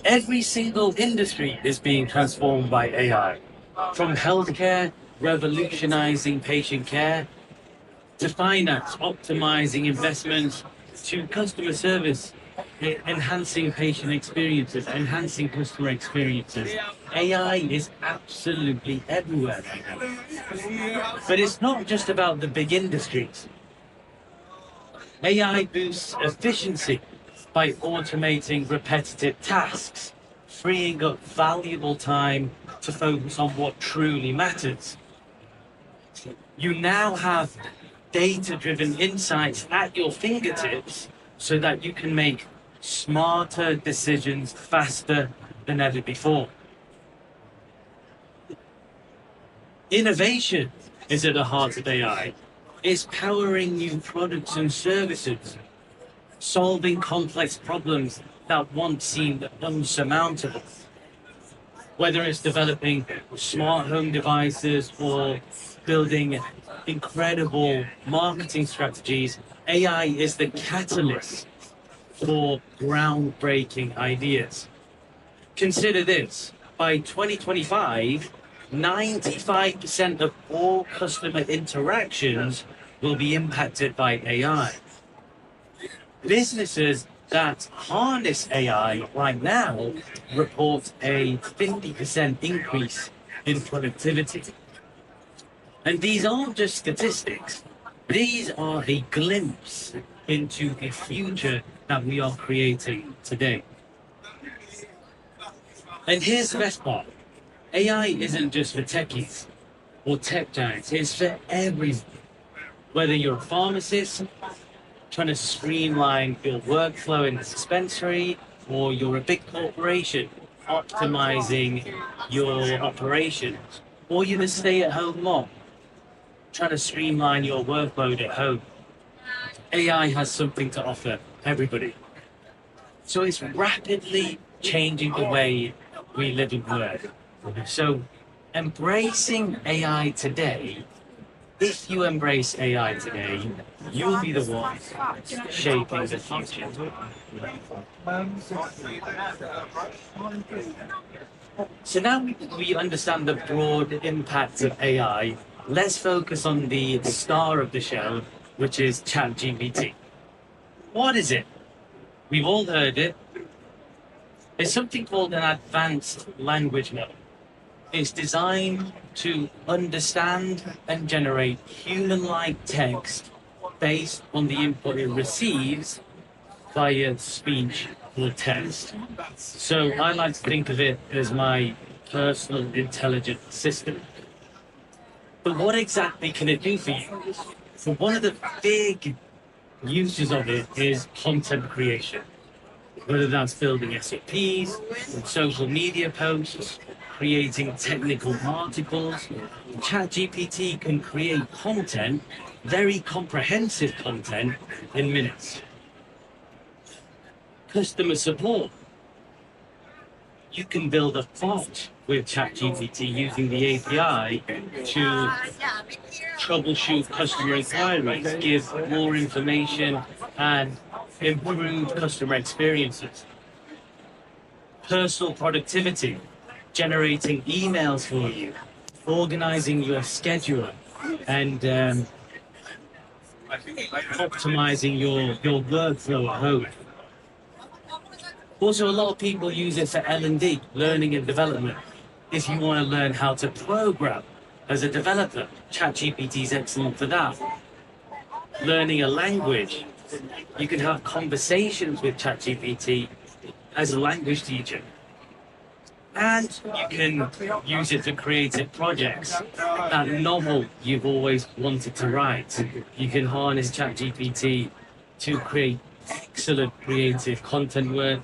Every single industry is being transformed by AI. From healthcare, revolutionizing patient care, to finance, optimizing investments, to customer service, enhancing patient experiences, enhancing customer experiences. AI is absolutely everywhere right now. But it's not just about the big industries. AI boosts efficiency by automating repetitive tasks, freeing up valuable time to focus on what truly matters. You now have data-driven insights at your fingertips so that you can make smarter decisions faster than ever before. Innovation is at the heart of AI. It's powering new products and services, solving complex problems that once seemed unsurmountable. Whether it's developing smart home devices or building incredible marketing strategies, AI is the catalyst for groundbreaking ideas. Consider this, by 2025, 95% of all customer interactions will be impacted by AI. Businesses that harness AI right now report a 50% increase in productivity. And these aren't just statistics. These are a glimpse into the future that we are creating today. And here's the best part. AI isn't just for techies or tech giants. It's for everyone. Whether you're a pharmacist trying to streamline your workflow in the dispensary, or you're a big corporation optimizing your operations, or you're a stay-at-home mom trying to streamline your workload at home, AI has something to offer everybody. So it's rapidly changing the way we live and work. So embracing AI today, if you embrace AI today, you'll be the one shaping the future. So now we understand the broad impact of AI, let's focus on the star of the show, which is ChatGPT. What is it? We've all heard it. It's something called an advanced language model. It's designed to understand and generate human-like text based on the input it receives via speech or text. So I like to think of it as my personal intelligent assistant. But what exactly can it do for you? So one of the big uses of it is content creation. Whether that's building SOPs, social media posts, creating technical articles, ChatGPT can create content, very comprehensive content, in minutes. Customer support. You can build a bot with ChatGPT using the API to troubleshoot customer inquiries, give more information, and improve customer experiences. Personal productivity, generating emails for you, organizing your schedule, and optimizing your workflow at home. Also, a lot of people use it for L&D, learning and development. If you want to learn how to program as a developer, ChatGPT is excellent for that. Learning a language, you can have conversations with ChatGPT as a language teacher. And you can use it for creative projects. That novel you've always wanted to write, you can harness ChatGPT to create excellent creative content work.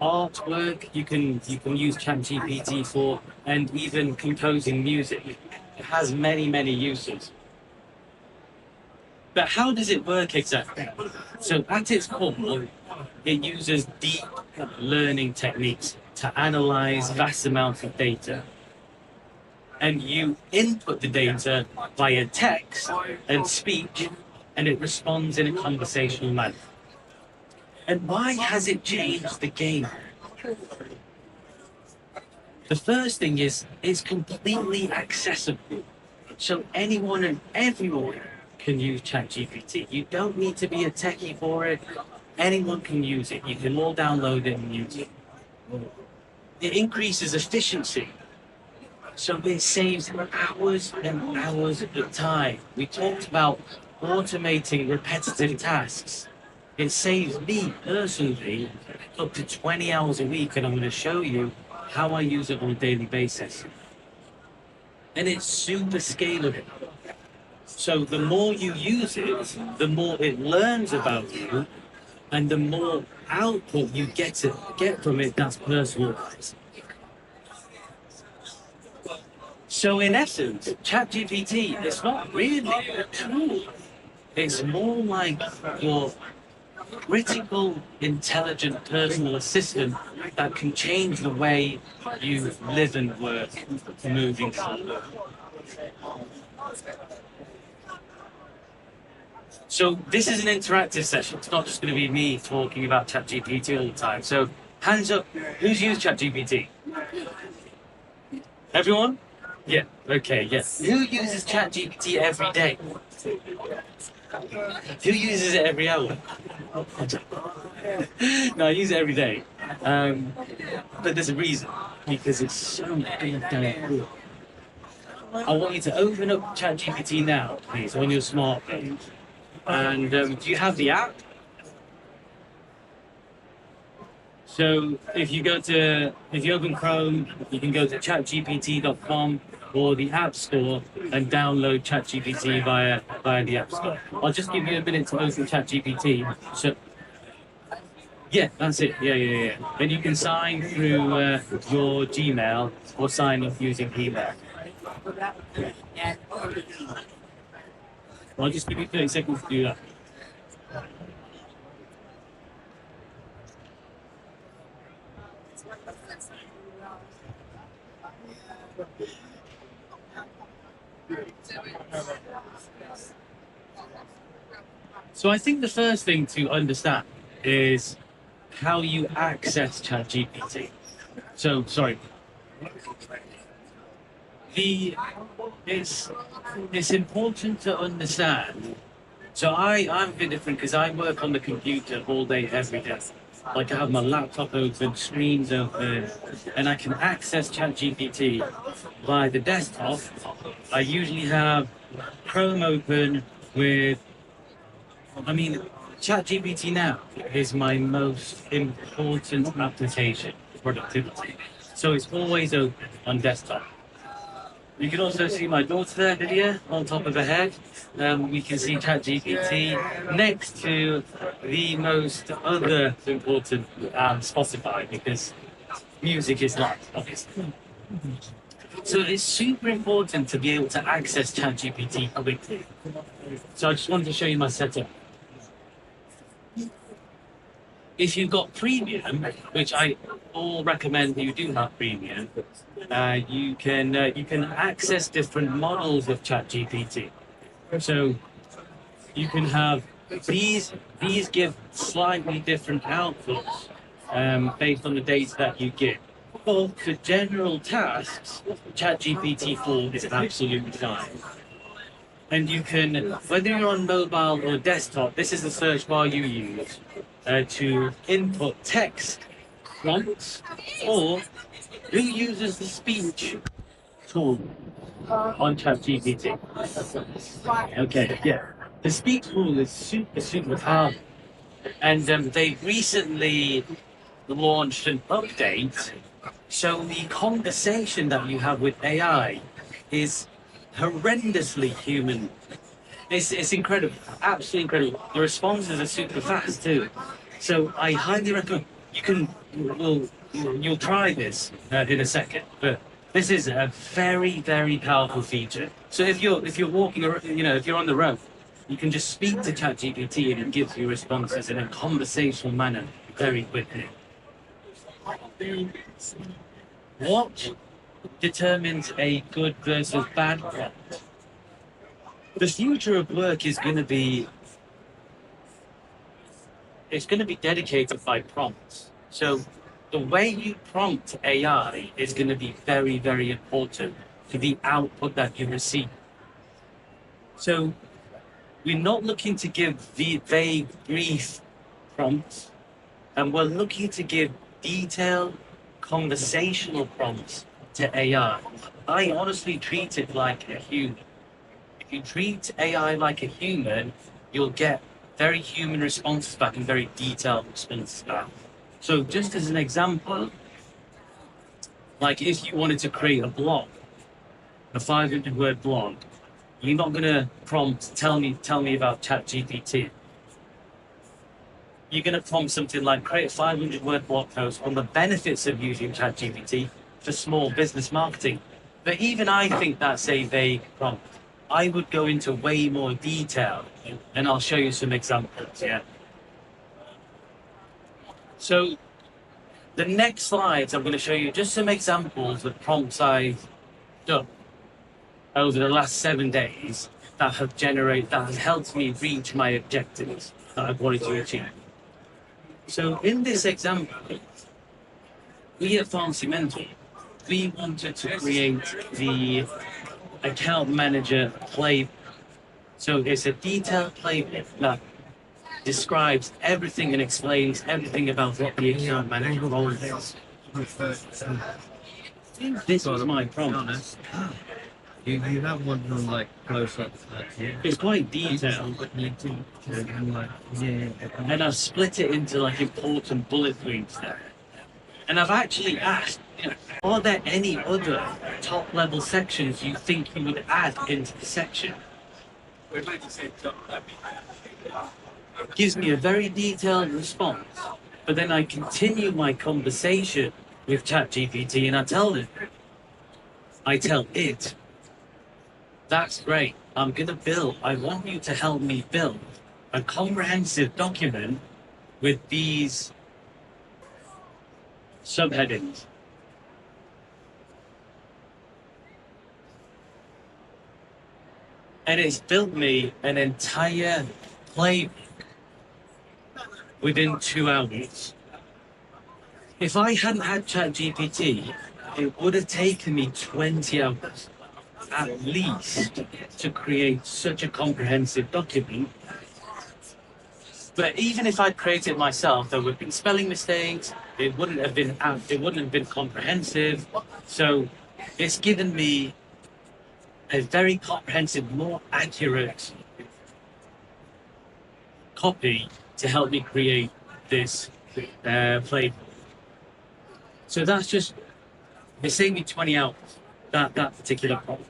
Artwork, you can use ChatGPT for, and even composing music. It has many uses. But how does it work exactly? So at its core, it uses deep learning techniques to analyze vast amounts of data. And you input the data via text and speech, and it responds in a conversational manner. And why has it changed the game? The first thing is it's completely accessible. So anyone and everyone can use ChatGPT. You don't need to be a techie for it. Anyone can use it. You can all download it and use it. It increases efficiency. So it saves hours and hours of time. We talked about automating repetitive tasks. It saves me personally up to 20 hours a week, and I'm going to show you how I use it on a daily basis. And it's super scalable. So the more you use it, the more it learns about you, and the more output you get from it that's personalized. So in essence, ChatGPT is not really a tool. It's more like your critical, intelligent personal assistant that can change the way you live and work moving forward. So this is an interactive session. It's not just going to be me talking about ChatGPT all the time. So hands up, who's used ChatGPT? Everyone? Yeah, okay, yes. Who uses ChatGPT every day? Who uses it every hour? No, I use it every day. But there's a reason, because it's so damn cool. I want you to open up ChatGPT now, please, on your smartphone. And do you have the app? So if you open Chrome, you can go to chatgpt.com or the App Store and download ChatGPT via the App Store. I'll just give you a minute to open ChatGPT. So yeah, that's it. Yeah. And you can sign through your Gmail or sign up using email. I'll just give you 30 seconds to do that. So I think the first thing to understand is how you access ChatGPT. So, sorry. It's important to understand. So I'm a bit different because I work on the computer all day, every day. Like I have my laptop open, screens open, and I can access ChatGPT via the desktop. I usually have Chrome open with, ChatGPT now is my most important application for productivity. So it's always open on desktop. You can also see my daughter there, Lydia, on top of her head. We can see ChatGPT next to the most other important Spotify, because music is life, obviously. So it's super important to be able to access ChatGPT quickly. So I just wanted to show you my setup. If you've got premium, which I all recommend you do have premium, you can access different models of ChatGPT. So you can have these give slightly different outputs based on the data that you give. But for general tasks, ChatGPT 4 is absolutely fine. And you can, whether you're on mobile or desktop, this is the search bar you use to input text prompts, or who uses the speech tool on ChatGPT? Okay, yeah. The speech tool is super powerful. And they recently launched an update, so the conversation that you have with AI is horrendously human. It's incredible, absolutely incredible. The responses are super fast too. So I highly recommend you'll try this in a second. But this is a very, very powerful feature. So if you're walking, if you're on the road, you can just speak to ChatGPT and it gives you responses in a conversational manner very quickly. What determines a good versus bad prompt? The future of work is going to be it's going to be dedicated by prompts. So the way you prompt AI is going to be very, very important to the output that you receive. So we're not looking to give the vague, brief prompts, and we're looking to give detailed conversational prompts to AI. I honestly treat it like a human. If you treat AI like a human, you'll get very human responses back and very detailed responses back. So just as an example, like if you wanted to create a blog, a 500-word blog, you're not gonna prompt, tell me about ChatGPT. You're gonna prompt something like create a 500-word blog post on the benefits of using ChatGPT for small business marketing. But even I think that's a vague prompt. I would go into way more detail, and I'll show you some examples, yeah? So the next slides, I'm gonna show you just some examples of prompts I've done over the last 7 days that has helped me reach my objectives that I wanted to achieve. So in this example, we at Pharmacy Mentor, we wanted to create the account manager playbook. So it's a detailed playbook that describes everything and explains everything about what the account manager role is. This was my prompt. You have one from like close up. It's quite detailed. And I've split it into like important bullet points there. And I've actually asked, are there any other top level sections you think you would add into the section? Gives me a very detailed response, but then I continue my conversation with ChatGPT and I tell it, that's great, I want you to help me build a comprehensive document with these subheadings. And it's built me an entire playbook within 2 hours. If I hadn't had ChatGPT, it would have taken me 20 hours at least to create such a comprehensive document. But even if I'd created it myself, there would have been spelling mistakes, it wouldn't have been comprehensive. So it's given me a very comprehensive, more accurate copy to help me create this playbook. So that's just, it saved me 20 hours, that particular prompt.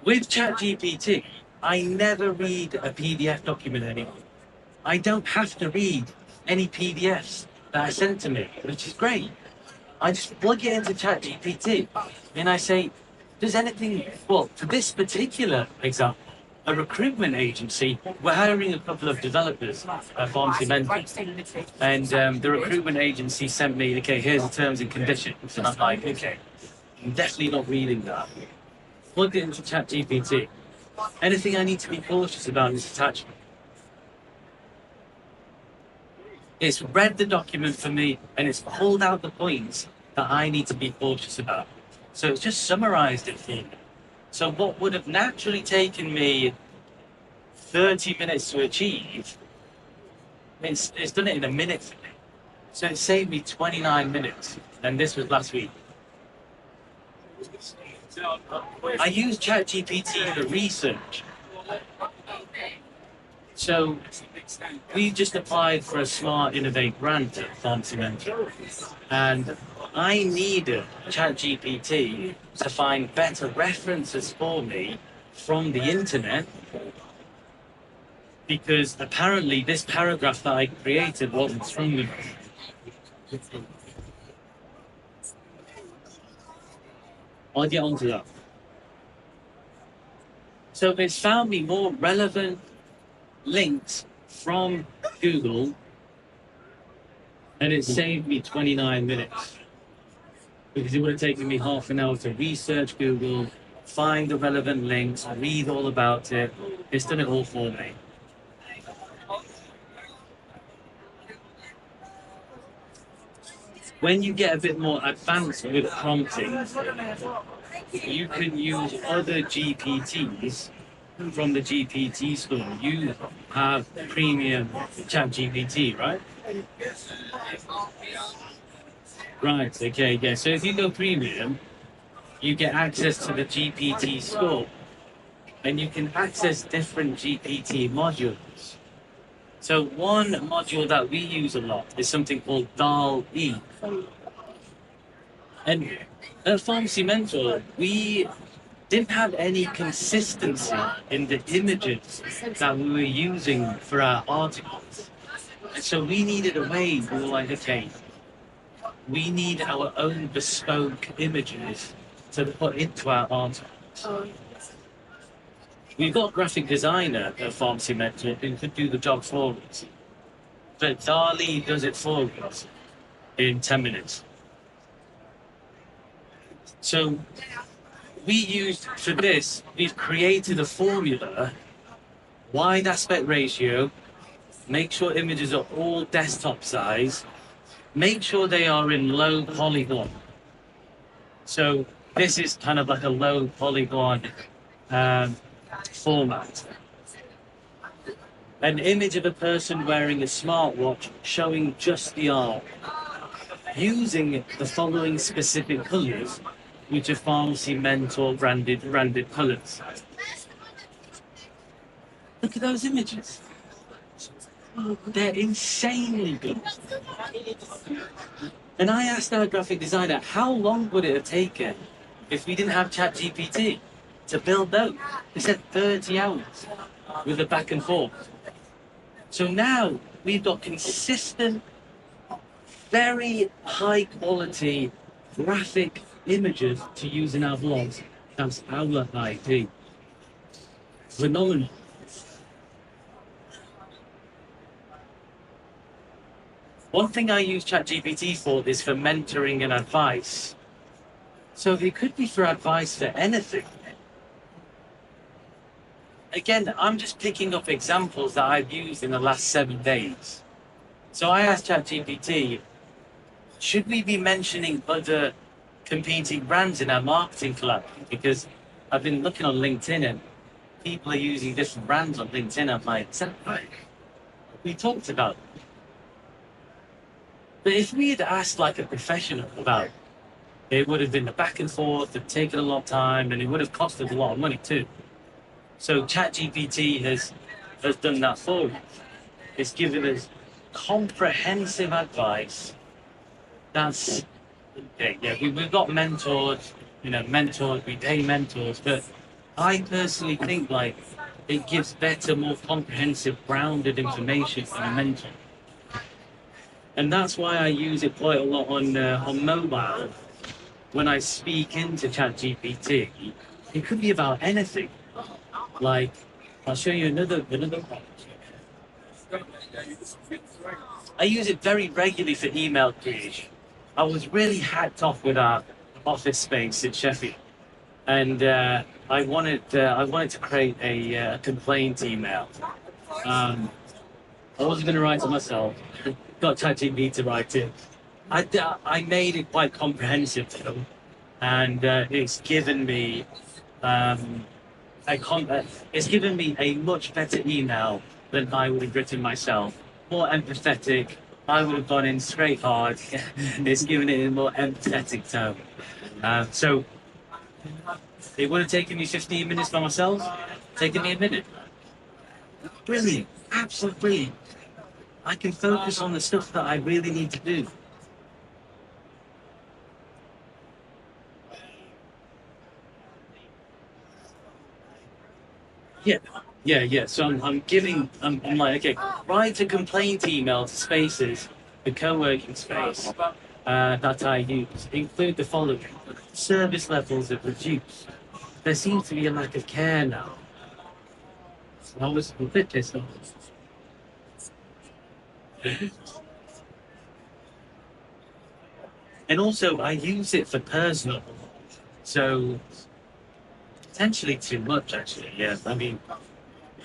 With ChatGPT, I never read a PDF document anymore. I don't have to read any PDFs that are sent to me, which is great. I just plug it into ChatGPT and I say, does anything, well, for this particular example, a recruitment agency, we're hiring a couple of developers at Pharmacy Mentor, and the recruitment agency sent me, okay, here's the terms and conditions, and I'm like, okay, I'm definitely not reading that. Plugged it into ChatGPT. Anything I need to be cautious about in this attachment. It's read the document for me and it's pulled out the points that I need to be cautious about. So it's just summarized it for me. So what would have naturally taken me 30 minutes to achieve, it's done it in a minute for me. So it saved me 29 minutes, and this was last week. I use ChatGPT for research. So we just applied for a Smart Innovate grant at Pharmacy Mentor, and I needed ChatGPT to find better references for me from the internet, because apparently this paragraph that I created wasn't strong enough. I'll get onto that. So it's found me more relevant links from Google, and it saved me 29 minutes. Because it would have taken me half an hour to research Google, find the relevant links, read all about it. It's done it all for me. When you get a bit more advanced with prompting, you can use other GPTs from the GPT store. You have premium ChatGPT, right? Right, okay, yeah. So if you go premium, you get access to the GPT store and you can access different GPT modules. So one module that we use a lot is something called DAL-E. And at Pharmacy Mentor, we didn't have any consistency in the images that we were using for our articles. And so we needed a way, we were like, okay, we need our own bespoke images to put into our articles. We've got a graphic designer at Pharmacy Mentor who could do the job for us. But DALL-E does it for us in 10 minutes. So we used, for this, we've created a formula, wide aspect ratio, make sure images are all desktop size, make sure they are in low polygon. So this is kind of like a low polygon format. An image of a person wearing a smartwatch showing just the arm, using the following specific colors, which are Pharmacy Mentor branded colors. Look at those images. They're insanely good. And I asked our graphic designer, how long would it have taken if we didn't have ChatGPT to build those? They said 30 hours with the back and forth. So now we've got consistent, very high quality graphic images to use in our vlogs. That's our IP. Phenomenal. One thing I use ChatGPT for is for mentoring and advice. So it could be for advice for anything. Again, I'm just picking up examples that I've used in the last 7 days. So I asked ChatGPT, should we be mentioning other competing brands in our marketing collab? Because I've been looking on LinkedIn and people are using different brands on LinkedIn. I'm like, we talked about it. But if we had asked like a professional about it, it would have been the back and forth, it taken a lot of time, and it would have costed a lot of money too. So ChatGPT has done that for us. It's given us comprehensive advice. That's okay. Yeah, we've got mentors, we pay mentors, but I personally think like it gives better, more comprehensive, grounded information than a mentor. And that's why I use it quite a lot on mobile. When I speak into ChatGPT, it could be about anything. Like, I'll show you another one. I use it very regularly for email creation. I was really hacked off with our office space in Sheffield, and I wanted to create a complaint email. I wasn't going to write it myself. Got ChatGPT to write it. I made it quite comprehensive though, and it's given me it's given me a much better email than I would have written myself. More empathetic. I would have gone in straight hard. It's given it a more empathetic tone. So it would have taken me 15 minutes by myself. Taken me a minute. Brilliant. Absolutely brilliant. I can focus on the stuff that I really need to do. Yeah. So I'm like, okay, write a complaint email to Spaces, the co-working space that I use. Include the following: service levels have reduced. There seems to be a lack of care now. I was a bit pissed off. And also, I use it for personal, so potentially too much, actually. Yeah, I mean,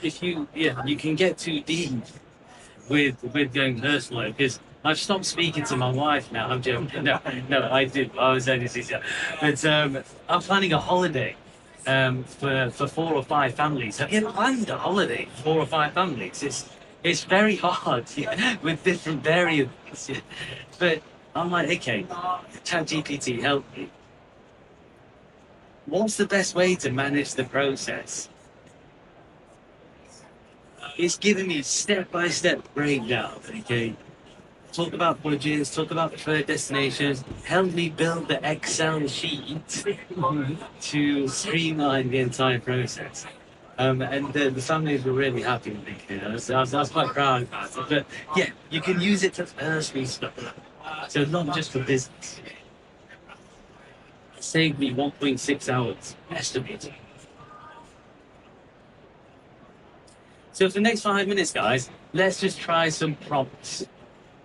if you can get too deep with going personal because I've stopped speaking to my wife now. I'm joking. No, no, I do. I was only sincere. But I'm planning a holiday for 4 or 5 families. Have you planned a holiday for 4 or 5 families? It's very hard, yeah, with different variables. Yeah. But I'm like, okay, ChatGPT, help me. What's the best way to manage the process? It's giving me step-by-step breakdown, okay? Talk about budgets, talk about preferred destinations, help me build the Excel sheet to streamline the entire process. And the families were really happy with me. You know, so I was quite proud about it. But yeah, you can use it for personal stuff. So not just for business. It saved me 1.6 hours estimating. So for the next 5 minutes, guys, let's just try some prompts.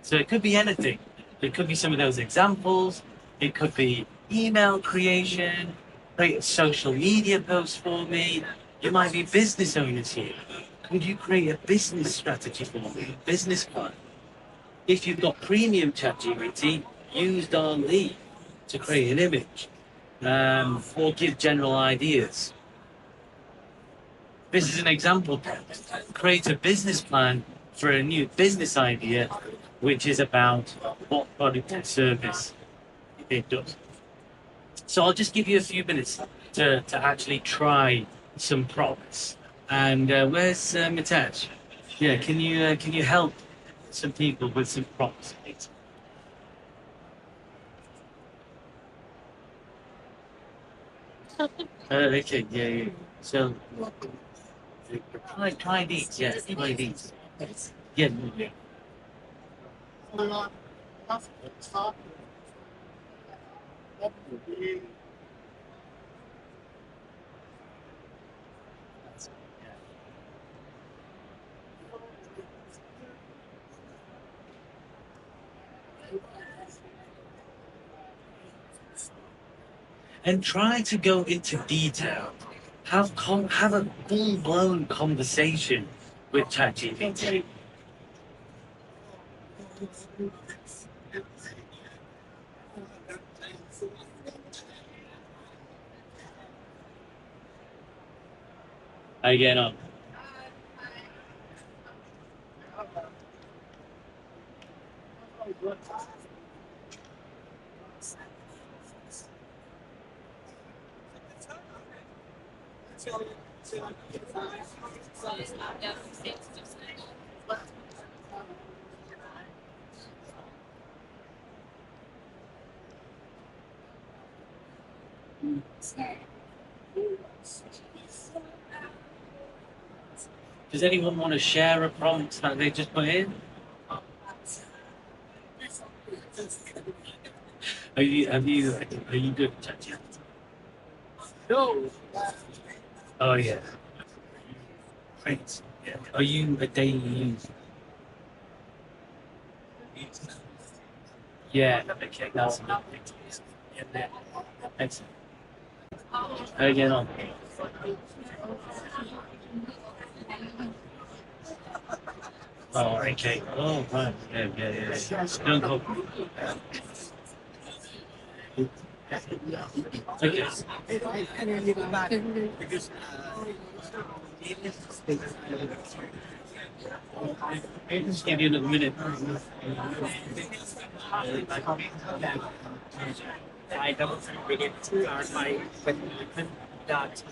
So it could be anything. It could be some of those examples. It could be email creation, create a social media post for me. You might be business owners here. Could you create a business strategy for me, business plan? If you've got premium ChatGPT, use Darlene to create an image or give general ideas. This is an example prompt. Create a business plan for a new business idea, which is about what product and service it does. So I'll just give you a few minutes to actually try some prompts. And where's Mitesh? Yeah, can you help some people with some prompts, please? Okay, yeah, yeah. So try these, yeah, try these. Yeah, yeah. And try to go into detail. Have a full blown conversation with ChatGPT. Again, on. Does anyone want to share a prompt that they just put in? Are you good at ChatGPT? No. Oh yeah. Great. Yeah. Are you a daily user? Yeah. Okay. That's a good thing. Yeah. Excellent. Again on. Oh, okay. Oh, right. Yeah, yeah, yeah. Don't go. Okay. I'll just give you another minute. I don't begin to start my that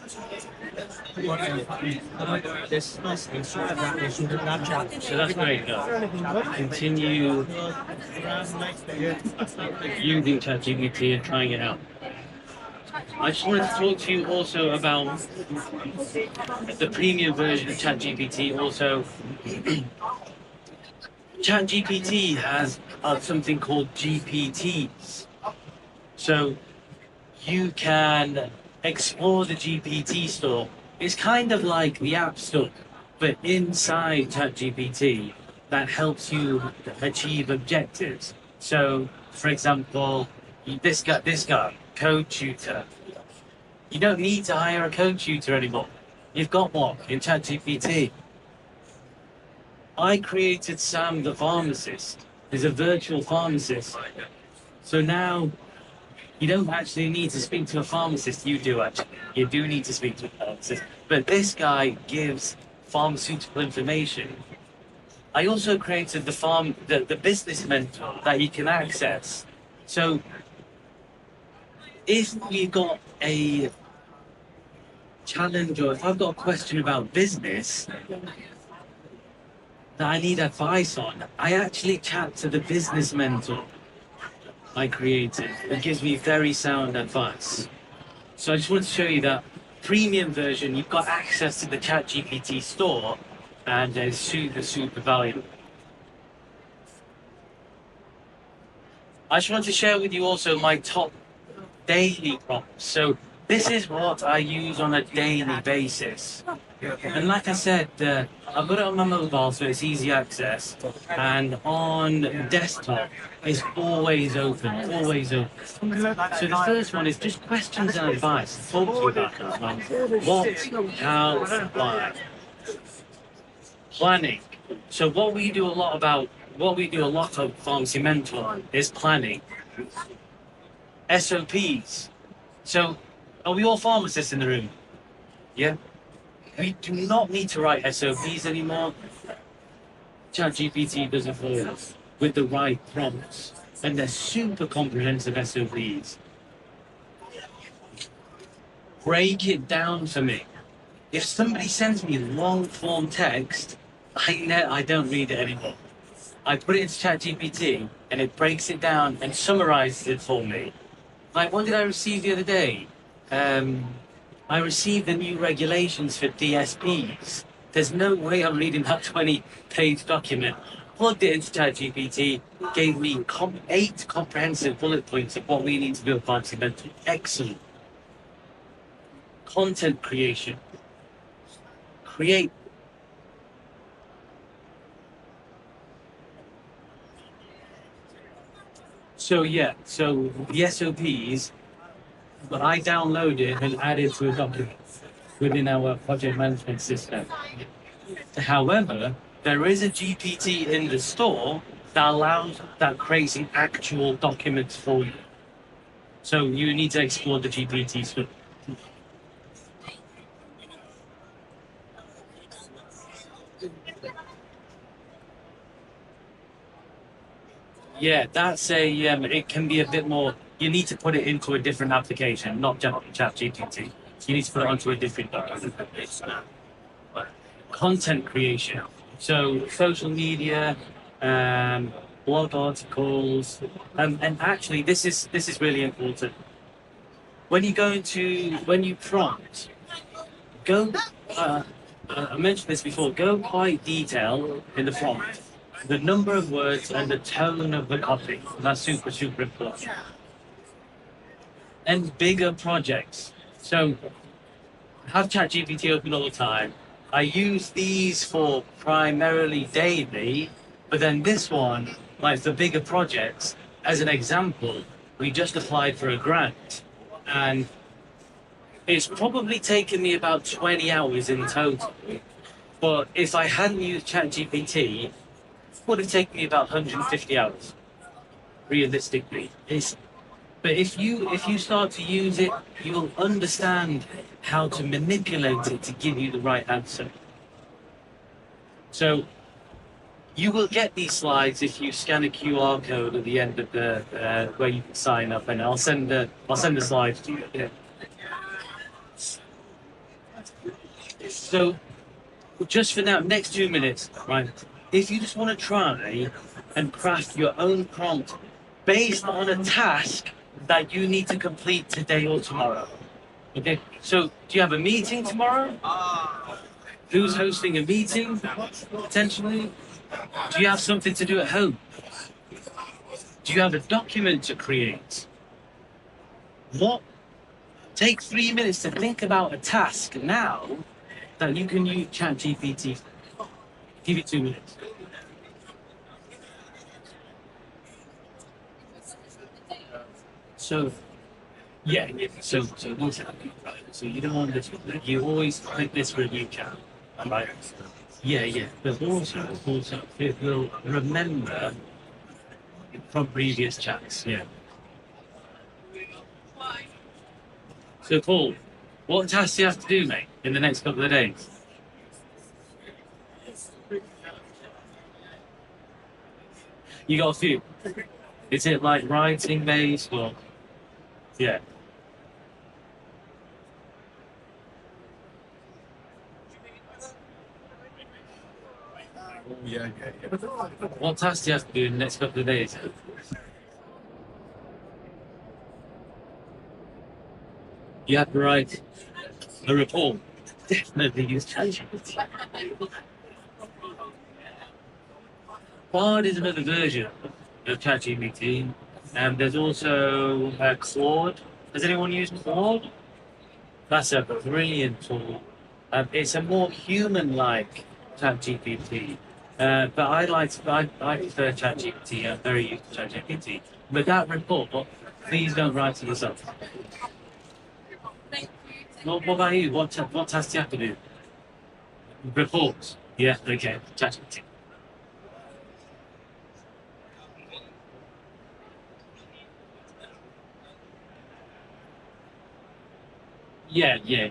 so that's great. Continue using ChatGPT and trying it out. I just wanted to talk to you also about the premium version of ChatGPT. Also, ChatGPT has something called GPTs. So you can explore the GPT store. It's kind of like the App Store, but inside ChatGPT that helps you achieve objectives. So, for example, this guy, code tutor. You don't need to hire a code tutor anymore. You've got one in ChatGPT. I created Sam the pharmacist is a virtual pharmacist. So now you don't actually need to speak to a pharmacist. You do actually. You do need to speak to a pharmacist. But this guy gives pharmaceutical information. I also created the business mentor that you can access. So if you got a challenge or if I've got a question about business that I need advice on, I actually chat to the business mentor I created. It gives me very sound advice. So I just want to show you that premium version, you've got access to the ChatGPT store and it's super, super valuable. I just want to share with you also my top daily prompts. So this is what I use on a daily basis. And like I said, I've got it on my mobile so it's easy access. And on desktop, it's always open, always open. So the first one is just questions and advice. Talk to you about that. What, how, why. Planning. So what we do a lot of Pharmacy Mentor is planning. SOPs. So are we all pharmacists in the room? Yeah? We do not need to write SOPs anymore. ChatGPT does it for us with the right prompts. And they're super comprehensive SOPs. Break it down for me. If somebody sends me long form text, I don't read it anymore. I put it into ChatGPT and it breaks it down and summarizes it for me. Like, what did I receive the other day? I received the new regulations for DSPs. There's no way I'm reading that 20-page document. Plugged it into ChatGPT, gave me 8 comprehensive bullet points of what we need to do at Pharmacy Mentor. Excellent. Content creation. Create. So yeah, so the SOPs, but I downloaded and added to a document within our project management system. However, there is a GPT in the store that creates an actual documents for you. So you need to explore the GPT store. Yeah, that's it can be a bit more, you need to put it into a different application, not just ChatGPT. You need to put it onto a different document. Content creation. So social media, blog articles, and actually this is really important. When you prompt, go, I mentioned this before, go quite detailed in the prompt. The number of words and the tone of the copy. That's super, super important. And bigger projects. So have ChatGPT open all the time. I use these for primarily daily, but then this one, like the bigger projects, as an example, we just applied for a grant and it's probably taken me about 20 hours in total. But if I hadn't used ChatGPT, it would have taken me about 150 hours, realistically. But if you start to use it, you'll understand how to manipulate it to give you the right answer. So you will get these slides if you scan a QR code at the end of the where you can sign up, and I'll send the slides to you. Yeah. So just for now, next 2 minutes, right? If you just want to try and craft your own prompt based on a task that you need to complete today or tomorrow. Okay, so do you have a meeting tomorrow? Who's hosting a meeting, potentially? Do you have something to do at home? Do you have a document to create? What? Take 3 minutes to think about a task now that you can use ChatGPT. Give you 2 minutes. So, yeah. So what's happening, right? So you don't want this. You always click this review chat, right? Yeah. But also, it will remember from previous chats. Yeah. So Paul, what tasks do you have to do, mate, in the next couple of days? You got a few. Is it like writing based or? Yeah. What tasks do you have to do in the next couple of days? You have to write a report. Definitely use ChatGPT. Quad is another version of ChatGPT. There's also Claude. Does anyone use Claude? That's a brilliant tool. It's a more human-like ChatGPT. But I prefer ChatGPT. I'm very used to ChatGPT. But that report, please don't write it yourself. What about you? What tasks do you have to do? Reports. Yeah, okay. ChatGPT. Yeah, yeah.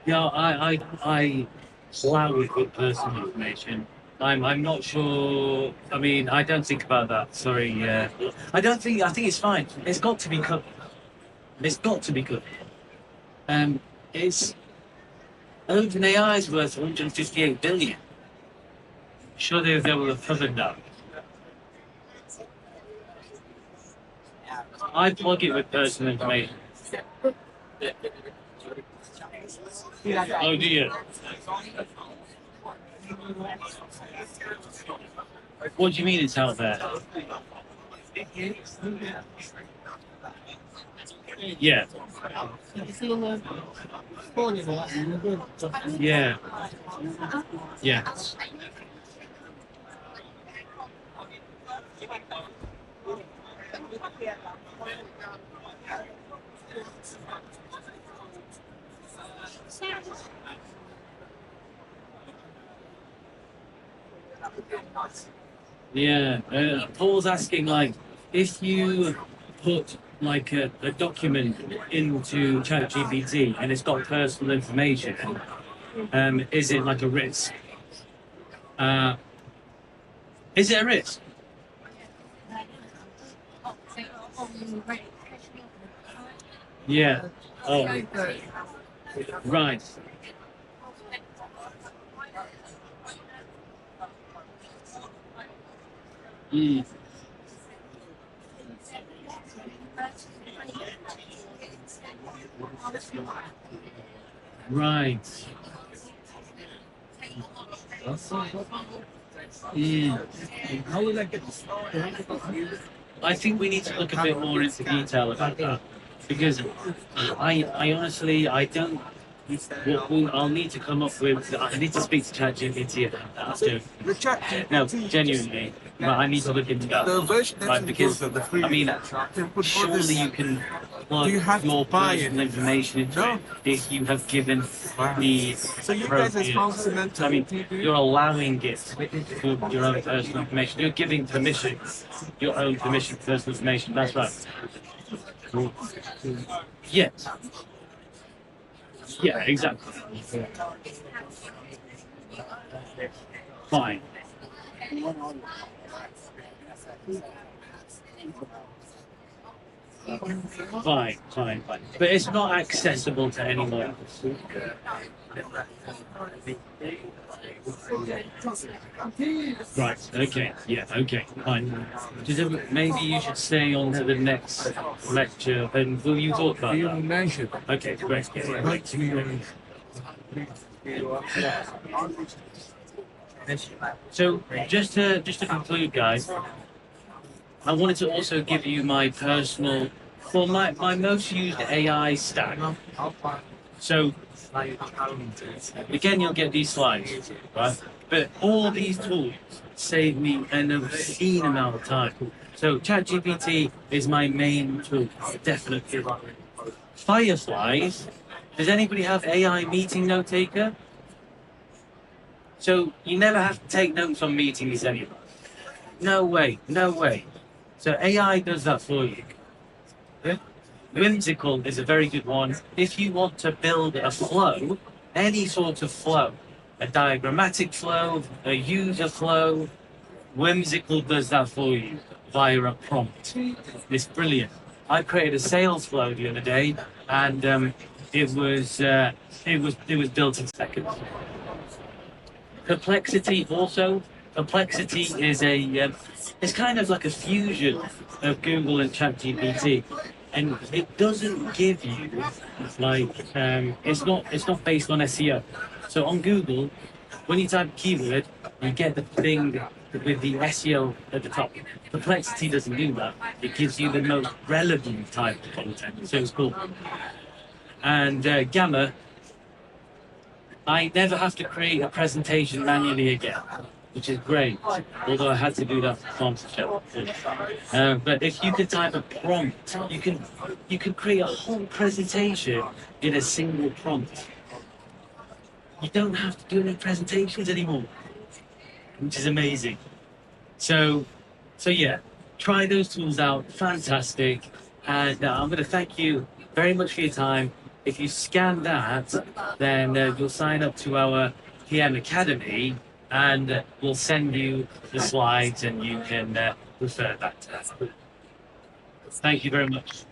Yeah, I plow with personal information. I'm not sure. I mean, I don't think about that. Sorry. I don't think. I think it's fine. It's got to be covered. It's got to be covered. Um, it's OpenAI is worth 158 billion. Sure, they will have covered that. I plug it with personal information. Oh dear. What do you mean it's out there? Yeah. Yeah. Yeah. Yeah, Paul's asking like, if you put like a document into ChatGPT and it's got personal information, is it like a risk? Uh, is it a risk? Yeah. Oh, right. Mm. Right. Mm. How will I get this? I think we need to look a bit more into detail about that because I honestly I don't. I'll need to come up with. I need to speak to ChatGPT about that. So, The chat. no, genuinely, but I need to look into that. The version Right, because of the free. I mean, Can put all surely this. you can plug You have to your buy it? personal information into No. it if you have given the So you guys are appropriate. sponsored. I mean, you're allowing it for your own personal information. You're giving permission, your own permission for personal information. That's right. Yes. Yeah, exactly. Fine. Fine. But it's not accessible to anyone else. Right, okay, yeah, okay, fine. Maybe you should stay on to the next lecture, and will you talk about that? Mention. Okay, great. So, just to conclude, guys, I wanted to also give you my personal, well, my most used AI stack. So, again, you'll get these slides, right? But all these tools save me an obscene amount of time. So, ChatGPT is my main tool, definitely. Fireflies. Does anybody have AI meeting note taker? So, you never have to take notes on meetings anymore. No way, no way. So AI does that for you. Yeah? Whimsical is a very good one. If you want to build a flow, any sort of flow, a diagrammatic flow, a user flow, Whimsical does that for you via a prompt. It's brilliant. I created a sales flow the other day, and it was built in seconds. Perplexity also. Perplexity is it's kind of like a fusion of Google and ChatGPT, and it doesn't give you like it's not based on SEO. So on Google, when you type a keyword, you get the thing with the SEO at the top. Perplexity doesn't do that. It gives you the most relevant type of content. So it's cool. And Gamma, I never have to create a presentation manually again, which is great. Although I had to do that for sponsorship. But if you could type a prompt, you can create a whole presentation in a single prompt. You don't have to do any presentations anymore, which is amazing. So, so yeah, try those tools out. Fantastic. And I'm going to thank you very much for your time. If you scan that, then you'll sign up to our PM Academy, and we'll send you the slides, and you can refer back to that. Thank you very much.